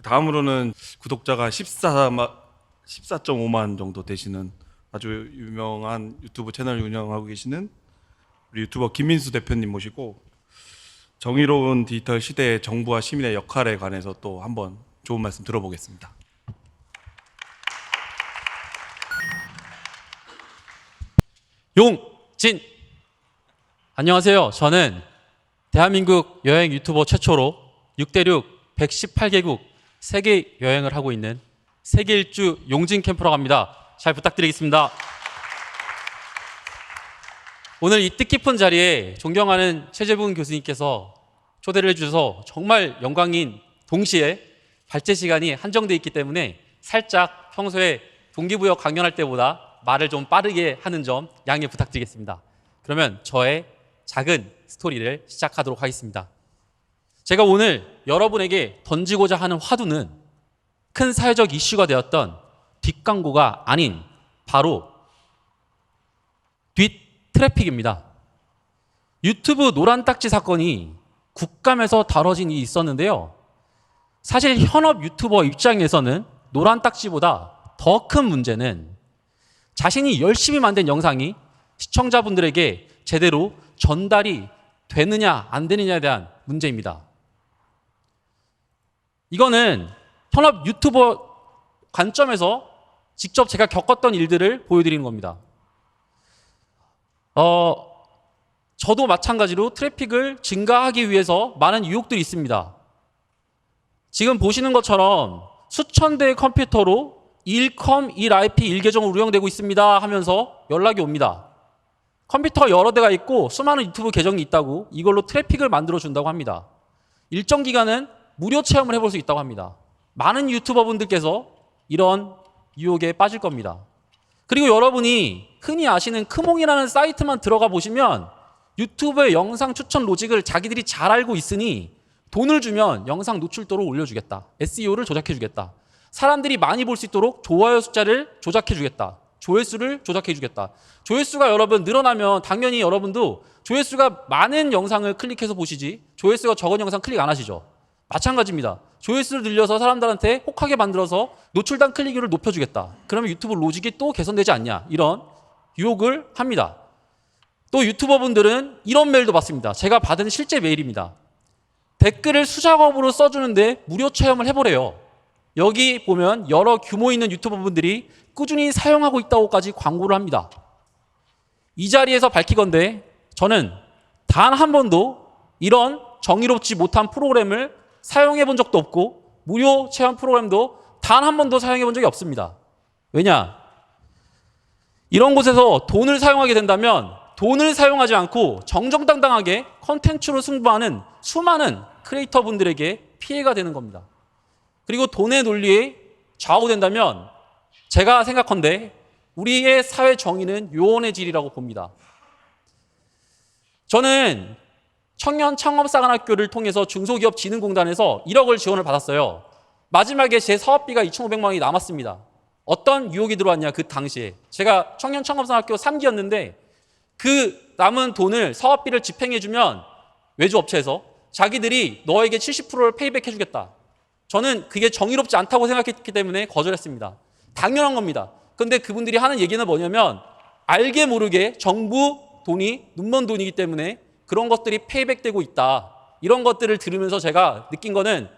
다음으로는 구독자가 14.5만 정도 되시는 아주 유명한 유튜브 채널 운영하고 계시는 우리 유튜버 김민수 대표님 모시고 정의로운 디지털 시대의 정부와 시민의 역할에 관해서 또 한번 좋은 말씀 들어보겠습니다. 용진! 안녕하세요. 저는 대한민국 여행 유튜버 최초로 6대6 118개국 세계 여행을 하고 있는 세계 일주 용진 캠프라고 합니다. 잘 부탁드리겠습니다. 오늘 이 뜻깊은 자리에 존경하는 최재분 교수님께서 초대를 해주셔서 정말 영광인 동시에 발제 시간이 한정되어 있기 때문에 살짝 평소에 동기부여 강연할 때보다 말을 좀 빠르게 하는 점 양해 부탁드리겠습니다. 그러면 저의 작은 스토리를 시작하도록 하겠습니다. 제가 오늘 여러분에게 던지고자 하는 화두는 큰 사회적 이슈가 되었던 뒷광고가 아닌 바로 뒷트래픽입니다. 유튜브 노란 딱지 사건이 국감에서 다뤄진 일이 있었는데요. 사실 현업 유튜버 입장에서는 노란 딱지보다 더 큰 문제는 자신이 열심히 만든 영상이 시청자분들에게 제대로 전달이 되느냐 안 되느냐에 대한 문제입니다. 이거는 현업 유튜버 관점에서 직접 제가 겪었던 일들을 보여드리는 겁니다. 저도 마찬가지로 트래픽을 증가하기 위해서 많은 유혹들이 있습니다. 지금 보시는 것처럼 수천 대의 컴퓨터로 1컴 1IP 1계정으로 운영되고 있습니다 하면서 연락이 옵니다. 컴퓨터가 여러 대가 있고 수많은 유튜브 계정이 있다고 이걸로 트래픽을 만들어준다고 합니다. 일정 기간은 무료 체험을 해볼 수 있다고 합니다. 많은 유튜버 분들께서 이런 유혹에 빠질 겁니다. 그리고 여러분이 흔히 아시는 크몽이라는 사이트만 들어가 보시면 유튜브의 영상 추천 로직을 자기들이 잘 알고 있으니 돈을 주면 영상 노출도를 올려주겠다. SEO를 조작해주겠다. 사람들이 많이 볼 수 있도록 좋아요 숫자를 조작해주겠다. 조회수를 조작해주겠다. 조회수가 여러분 늘어나면 당연히 여러분도 조회수가 많은 영상을 클릭해서 보시지 조회수가 적은 영상 클릭 안 하시죠. 마찬가지입니다. 조회수를 늘려서 사람들한테 혹하게 만들어서 노출당 클릭률을 높여주겠다. 그러면 유튜브 로직이 또 개선되지 않냐. 이런 유혹을 합니다. 또 유튜버분들은 이런 메일도 받습니다. 제가 받은 실제 메일입니다. 댓글을 수작업으로 써주는데 무료 체험을 해보래요. 여기 보면 여러 규모 있는 유튜버분들이 꾸준히 사용하고 있다고까지 광고를 합니다. 이 자리에서 밝히건대 저는 단 한 번도 이런 정의롭지 못한 프로그램을 사용해 본 적도 없고 무료 체험 프로그램도 단 한 번도 사용해 본 적이 없습니다. 왜냐? 이런 곳에서 돈을 사용하게 된다면 돈을 사용하지 않고 정정당당하게 컨텐츠로 승부하는 수많은 크리에이터 분들에게 피해가 되는 겁니다. 그리고 돈의 논리에 좌우된다면 제가 생각컨대 우리의 사회 정의는 요원의 질이라고 봅니다. 저는 청년 창업사관학교를 통해서 중소기업진흥공단에서 1억을 지원을 받았어요. 마지막에 제 사업비가 2,500만 원이 남았습니다. 어떤 유혹이 들어왔냐 그 당시에. 제가 청년 창업사관학교 3기였는데 그 남은 돈을 사업비를 집행해주면 외주업체에서 자기들이 너에게 70%를 페이백 해주겠다. 저는 그게 정의롭지 않다고 생각했기 때문에 거절했습니다. 당연한 겁니다. 그런데 그분들이 하는 얘기는 뭐냐면 알게 모르게 정부 돈이 눈먼 돈이기 때문에 그런 것들이 페이백되고 있다. 이런 것들을 들으면서 제가 느낀 거는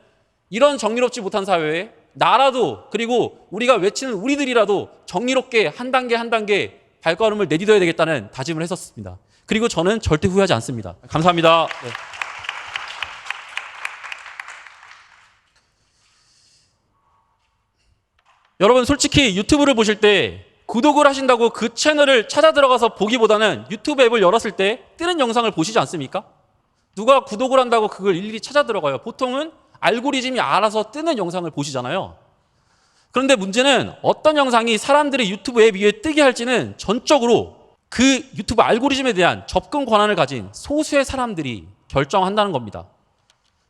이런 정의롭지 못한 사회에 나라도 그리고 우리가 외치는 우리들이라도 정의롭게 한 단계 한 단계 발걸음을 내딛어야 되겠다는 다짐을 했었습니다. 그리고 저는 절대 후회하지 않습니다. 감사합니다. 네. 여러분 솔직히 유튜브를 보실 때 구독을 하신다고 그 채널을 찾아 들어가서 보기보다는 유튜브 앱을 열었을 때 뜨는 영상을 보시지 않습니까? 누가 구독을 한다고 그걸 일일이 찾아 들어가요. 보통은 알고리즘이 알아서 뜨는 영상을 보시잖아요. 그런데 문제는 어떤 영상이 사람들의 유튜브 앱 위에 뜨게 할지는 전적으로 그 유튜브 알고리즘에 대한 접근 권한을 가진 소수의 사람들이 결정한다는 겁니다.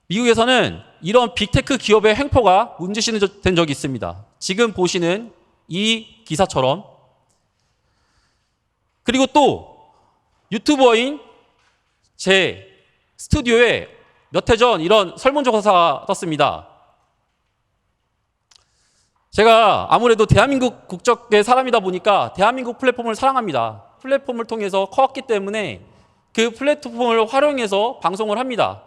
미국에서는 이런 빅테크 기업의 횡포가 문제시된 적이 있습니다. 지금 보시는 이 기사처럼. 그리고 또 유튜버인 제 스튜디오에 몇 해 전 이런 설문조사가 떴습니다. 제가 아무래도 대한민국 국적의 사람이다 보니까 대한민국 플랫폼을 사랑합니다. 플랫폼을 통해서 컸기 때문에 그 플랫폼을 활용해서 방송을 합니다.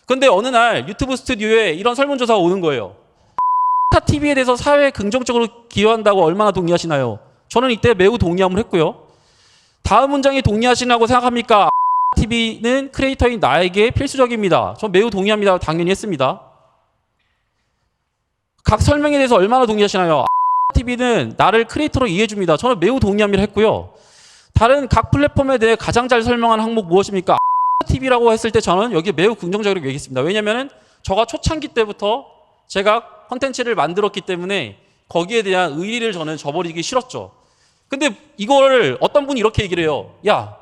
근데 어느 날 유튜브 스튜디오에 이런 설문조사가 오는 거예요. TV에 대해서 사회에 긍정적으로 기여한다고 얼마나 동의하시나요? 저는 이때 매우 동의함을 했고요. 다음 문장에 동의하시나고 생각합니까? TV는 크리에이터인 나에게 필수적입니다. 전 매우 동의합니다. 당연히 했습니다. 각 설명에 대해서 얼마나 동의하시나요? TV는 나를 크리에이터로 이해해줍니다. 저는 매우 동의합니다 했고요. 다른 각 플랫폼에 대해 가장 잘 설명한 항목 무엇입니까? TV라고 했을 때 저는 여기 매우 긍정적으로 얘기했습니다. 왜냐하면 저가 초창기 때부터 제가 컨텐츠를 만들었기 때문에 거기에 대한 의의를 저는 저버리기 싫었죠. 근데 이걸 어떤 분이 이렇게 얘기를 해요. 야,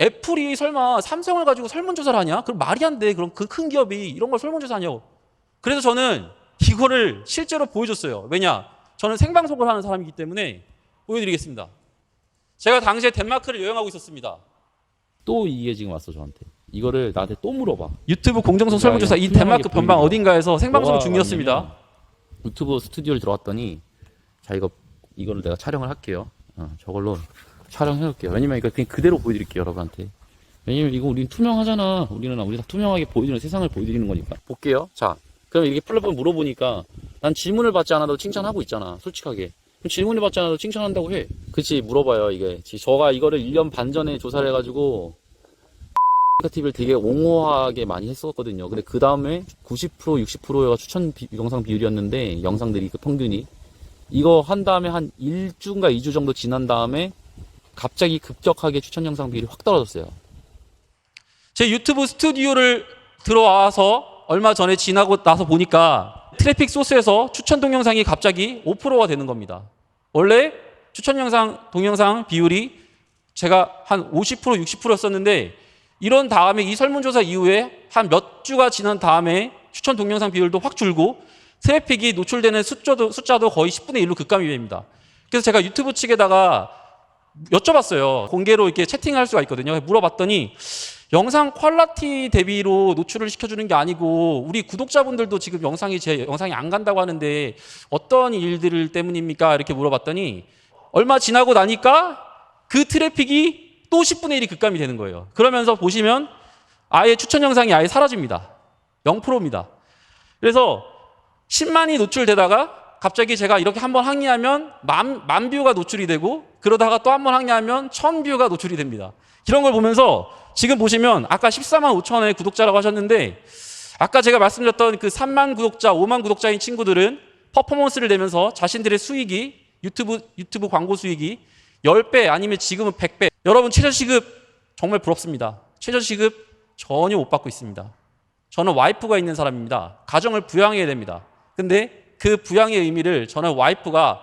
애플이 설마 삼성을 가지고 설문조사를 하냐? 그럼 말이 안 돼. 그럼 그 큰 기업이 이런 걸 설문조사하냐고. 그래서 저는 이거를 실제로 보여줬어요. 왜냐? 저는 생방송을 하는 사람이기 때문에 보여드리겠습니다. 제가 당시에 덴마크를 여행하고 있었습니다. 또 이게 지금 왔어 저한테. 이거를 나한테 또 물어봐. 유튜브 공정성 설문조사 이 덴마크 변방 어딘가에서 생방송 중이었습니다. 유튜브 스튜디오를 들어왔더니 자 이거를 내가 촬영을 할게요. 저걸로 촬영해볼게요. 왜냐면 이거 그냥 그대로 보여드릴게요 여러분한테. 왜냐면 이거 우리는 투명하잖아. 우리 다 투명하게 보여주는 세상을 보여드리는 거니까. 볼게요. 자, 그럼 이렇게 플랫폼 물어보니까 난 질문을 받지 않아도 칭찬하고 있잖아. 솔직하게. 그럼 질문을 받지 않아도 칭찬한다고 해. 그치, 물어봐요. 이게 저가 이거를 1년 반 전에 조사를 해가지고 TV를 되게 옹호하게 많이 했었거든요. 근데 그 다음에 90% 60%가 추천 영상 비율이었는데 영상들이 그 평균이 이거 한 다음에 한 1주인가 2주 정도 지난 다음에 갑자기 급격하게 추천 영상 비율이 확 떨어졌어요. 제 유튜브 스튜디오를 들어와서 얼마 전에 지나고 나서 보니까 트래픽 소스에서 추천 동영상이 갑자기 5%가 되는 겁니다. 원래 추천 영상 동영상 비율이 제가 한 50% 60%였었는데 이런 다음에 이 설문조사 이후에 한 몇 주가 지난 다음에 추천 동영상 비율도 확 줄고 트래픽이 노출되는 숫자도 거의 10분의 1로 급감이 됩니다. 그래서 제가 유튜브 측에다가 여쭤봤어요. 공개로 이렇게 채팅할 수가 있거든요. 물어봤더니 영상 퀄리티 대비로 노출을 시켜주는 게 아니고 우리 구독자분들도 지금 제 영상이 안 간다고 하는데 어떤 일들 때문입니까? 이렇게 물어봤더니 얼마 지나고 나니까 그 트래픽이 또 10분의 1이 급감이 되는 거예요. 그러면서 보시면 아예 추천 영상이 아예 사라집니다. 0%입니다. 그래서 10만이 노출되다가 갑자기 제가 이렇게 한번 항의하면 만 뷰가 노출이 되고 그러다가 또 한번 항의하면 1000뷰가 노출이 됩니다. 이런 걸 보면서 지금 보시면 아까 14만 5천의 구독자라고 하셨는데 아까 제가 말씀드렸던 그 3만 구독자, 5만 구독자인 친구들은 퍼포먼스를 내면서 자신들의 수익이 유튜브 광고 수익이 10배 아니면 지금은 100배. 여러분 최저시급 정말 부럽습니다. 최저시급 전혀 못 받고 있습니다. 저는 와이프가 있는 사람입니다. 가정을 부양해야 됩니다. 근데 그 부양의 의미를 저는 와이프가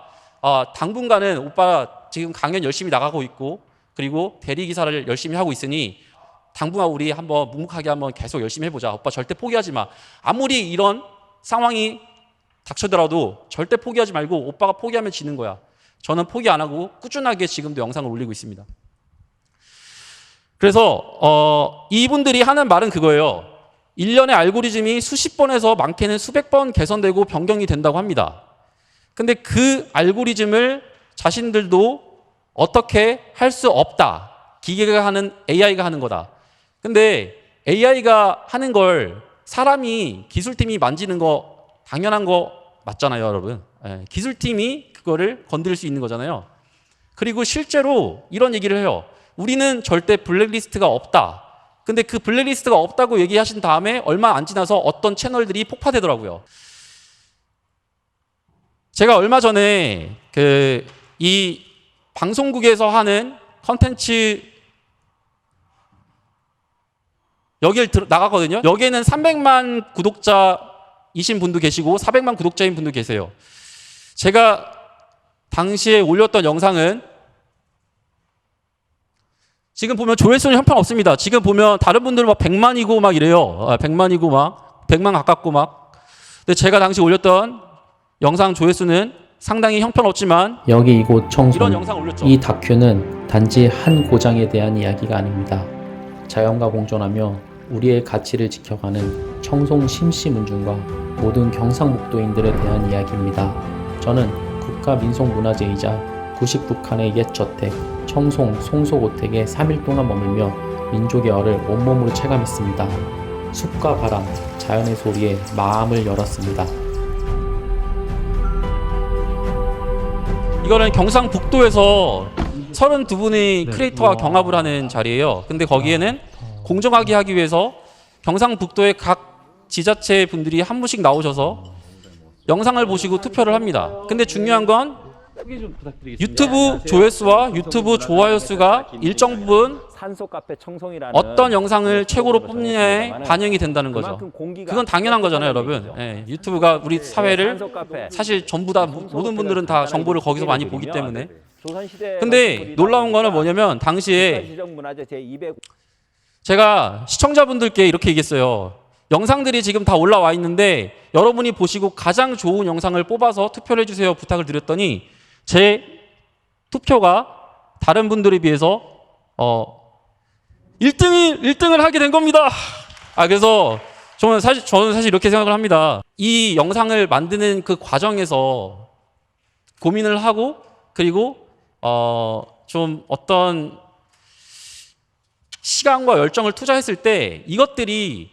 당분간은 오빠 지금 강연 열심히 나가고 있고 그리고 대리기사를 열심히 하고 있으니 당분간 우리 한번 묵묵하게 한번 계속 열심히 해보자. 오빠 절대 포기하지 마. 아무리 이런 상황이 닥쳐더라도 절대 포기하지 말고 오빠가 포기하면 지는 거야. 저는 포기 안 하고 꾸준하게 지금도 영상을 올리고 있습니다. 그래서 이분들이 하는 말은 그거예요. 1년에 알고리즘이 수십 번에서 많게는 수백 번 개선되고 변경이 된다고 합니다. 근데 그 알고리즘을 자신들도 어떻게 할 수 없다. 기계가 하는 AI가 하는 거다. 근데 AI가 하는 걸 사람이 기술팀이 만지는 거 당연한 거 맞잖아요, 여러분. 기술팀이 그거를 건드릴 수 있는 거잖아요. 그리고 실제로 이런 얘기를 해요. 우리는 절대 블랙리스트가 없다. 근데 그 블랙리스트가 없다고 얘기하신 다음에 얼마 안 지나서 어떤 채널들이 폭파되더라고요. 제가 얼마 전에 이 방송국에서 하는 컨텐츠 여길 나가거든요. 여기에는 300만 구독자이신 분도 계시고 400만 구독자인 분도 계세요. 제가 당시에 올렸던 영상은 지금 보면 조회수는 형편없습니다. 지금 보면 다른 분들은 막 100만이고 막 이래요. 100만이고 막 100만 가깝고 막. 근데 제가 당시 올렸던 영상 조회수는 상당히 형편없지만 여기 이곳 청송. 이런 영상 올렸죠. 이 다큐는 단지 한 고장에 대한 이야기가 아닙니다. 자연과 공존하며 우리의 가치를 지켜가는 청송 심시문중과 모든 경상북도인들에 대한 이야기입니다. 저는 국가민속문화재이자 구식북한의 옛 저택 청송 송소고택에 3일 동안 머물며 민족의 얼을 온몸으로 체감했습니다. 숲과 바람, 자연의 소리에 마음을 열었습니다. 이거는 경상북도에서 32분의 크리에이터와 경합을 하는 자리예요. 근데 거기에는 공정하게 하기 위해서 경상북도의 각 지자체 분들이 한 분씩 나오셔서 영상을 보시고 투표를 합니다. 근데 중요한 건 유튜브 조회수와 유튜브 좋아요 수가 일정 부분 산소 카페 청송이라는 어떤 영상을 최고로 뽑느냐에 반영이 된다는 거죠. 그만큼 공기가 그건 당연한 거잖아요, 여러분. 얘기죠. 예, 유튜브가 우리 사회를 산소 카페. 사실 전부 다 모든 분들은 다 정보를 거기서 많이 보기 보면 때문에. 조선시대 근데 놀라운 거는 뭐냐면 당시에 지정문화재 제200 제가 시청자분들께 이렇게 얘기했어요. 영상들이 지금 다 올라와 있는데 여러분이 보시고 가장 좋은 영상을 뽑아서 투표를 해주세요 부탁을 드렸더니 제 투표가 다른 분들에 비해서 1등을 하게 된 겁니다. 그래서 저는 사실 이렇게 생각을 합니다. 이 영상을 만드는 그 과정에서 고민을 하고 그리고 좀 어떤 시간과 열정을 투자했을 때 이것들이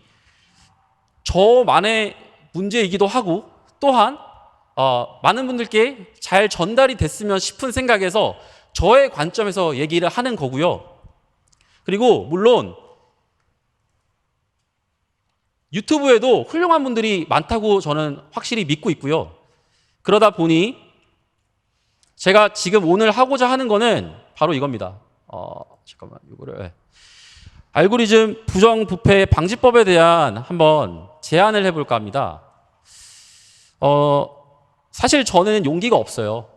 저만의 문제이기도 하고 또한 많은 분들께 잘 전달이 됐으면 싶은 생각에서 저의 관점에서 얘기를 하는 거고요. 그리고 물론 유튜브에도 훌륭한 분들이 많다고 저는 확실히 믿고 있고요. 그러다 보니 제가 지금 오늘 하고자 하는 거는 바로 이겁니다. 잠깐만 이거를 알고리즘 부정부패 방지법에 대한 한번 제안을 해볼까 합니다. 사실 저는 용기가 없어요.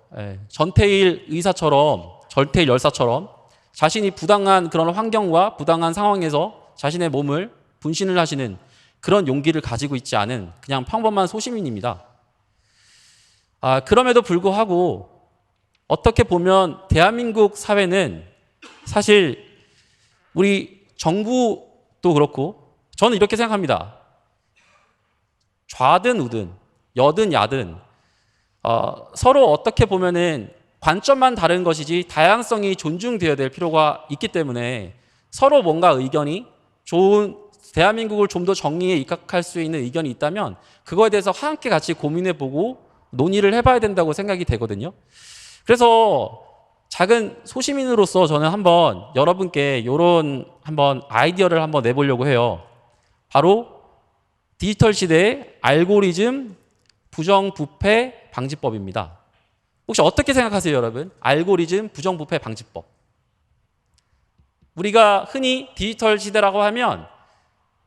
전태일 의사처럼, 전태일 열사처럼 자신이 부당한 그런 환경과 부당한 상황에서 자신의 몸을 분신을 하시는 그런 용기를 가지고 있지 않은 그냥 평범한 소시민입니다. 그럼에도 불구하고 어떻게 보면 대한민국 사회는 사실 우리 정부도 그렇고 저는 이렇게 생각합니다. 좌든 우든 여든 야든 서로 어떻게 보면은 관점만 다른 것이지 다양성이 존중되어야 될 필요가 있기 때문에 서로 뭔가 의견이 좋은 대한민국을 좀 더 정의에 입각할 수 있는 의견이 있다면 그거에 대해서 함께 같이 고민해보고 논의를 해봐야 된다고 생각이 되거든요. 그래서 작은 소시민으로서 저는 한번 여러분께 이런 한번 아이디어를 한번 내보려고 해요. 바로 디지털 시대의 알고리즘 부정부패 방지법입니다. 혹시 어떻게 생각하세요, 여러분? 알고리즘 부정부패 방지법. 우리가 흔히 디지털 시대라고 하면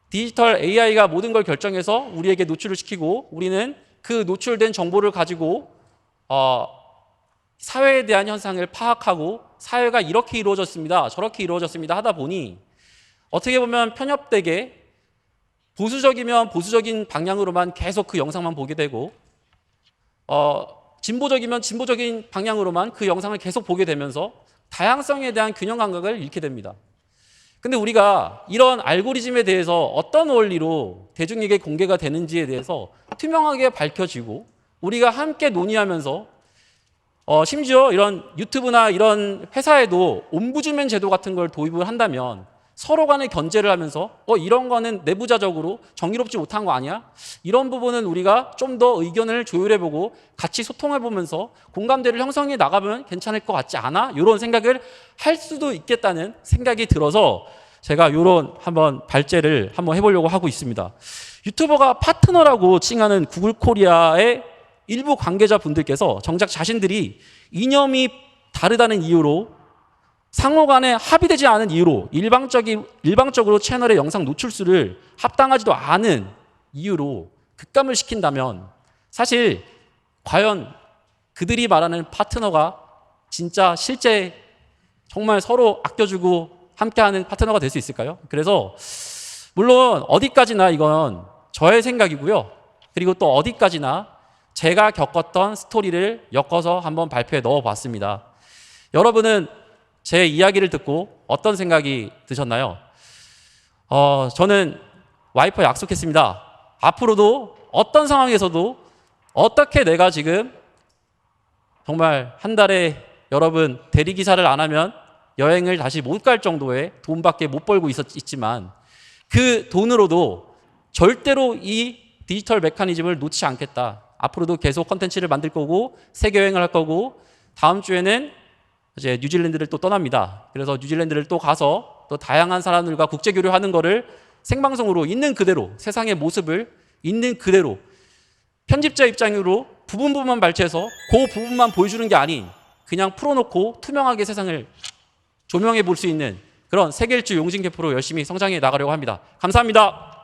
디지털 AI가 모든 걸 결정해서 우리에게 노출을 시키고 우리는 그 노출된 정보를 가지고 사회에 대한 현상을 파악하고 사회가 이렇게 이루어졌습니다. 저렇게 이루어졌습니다. 하다 보니 어떻게 보면 편협되게 보수적이면 보수적인 방향으로만 계속 그 영상만 보게 되고 진보적이면 진보적인 방향으로만 그 영상을 계속 보게 되면서 다양성에 대한 균형 감각을 잃게 됩니다. 근데 우리가 이런 알고리즘에 대해서 어떤 원리로 대중에게 공개가 되는지에 대해서 투명하게 밝혀지고 우리가 함께 논의하면서 심지어 이런 유튜브나 이런 회사에도 옴부즈맨 제도 같은 걸 도입을 한다면 서로 간에 견제를 하면서 이런 거는 내부자적으로 정의롭지 못한 거 아니야? 이런 부분은 우리가 좀 더 의견을 조율해보고 같이 소통해보면서 공감대를 형성해 나가면 괜찮을 것 같지 않아? 이런 생각을 할 수도 있겠다는 생각이 들어서 제가 이런 한번 발제를 한번 해보려고 하고 있습니다. 유튜버가 파트너라고 칭하는 구글 코리아의 일부 관계자분들께서 정작 자신들이 이념이 다르다는 이유로 상호 간에 합의되지 않은 이유로 일방적으로 채널의 영상 노출수를 합당하지도 않은 이유로 급감을 시킨다면 사실 과연 그들이 말하는 파트너가 진짜 실제 정말 서로 아껴주고 함께하는 파트너가 될 수 있을까요? 그래서 물론 어디까지나 이건 저의 생각이고요. 그리고 또 어디까지나 제가 겪었던 스토리를 엮어서 한번 발표에 넣어봤습니다. 여러분은 제 이야기를 듣고 어떤 생각이 드셨나요? 저는 와이프와 약속했습니다. 앞으로도 어떤 상황에서도 어떻게 내가 지금 정말 한 달에 여러분 대리기사를 안 하면 여행을 다시 못 갈 정도의 돈밖에 못 벌고 있지만 그 돈으로도 절대로 이 디지털 메커니즘을 놓지 않겠다. 앞으로도 계속 컨텐츠를 만들 거고 세계 여행을 할 거고 다음 주에는 이제 뉴질랜드를 또 떠납니다. 그래서 뉴질랜드를 또 가서 또 다양한 사람들과 국제 교류하는 거를 생방송으로 있는 그대로 세상의 모습을 있는 그대로 편집자 입장으로 부분만 발췌해서 그 부분만 보여주는 게 아닌 그냥 풀어놓고 투명하게 세상을 조명해 볼 수 있는 그런 세계 일주 용진 캠프로 열심히 성장해 나가려고 합니다. 감사합니다.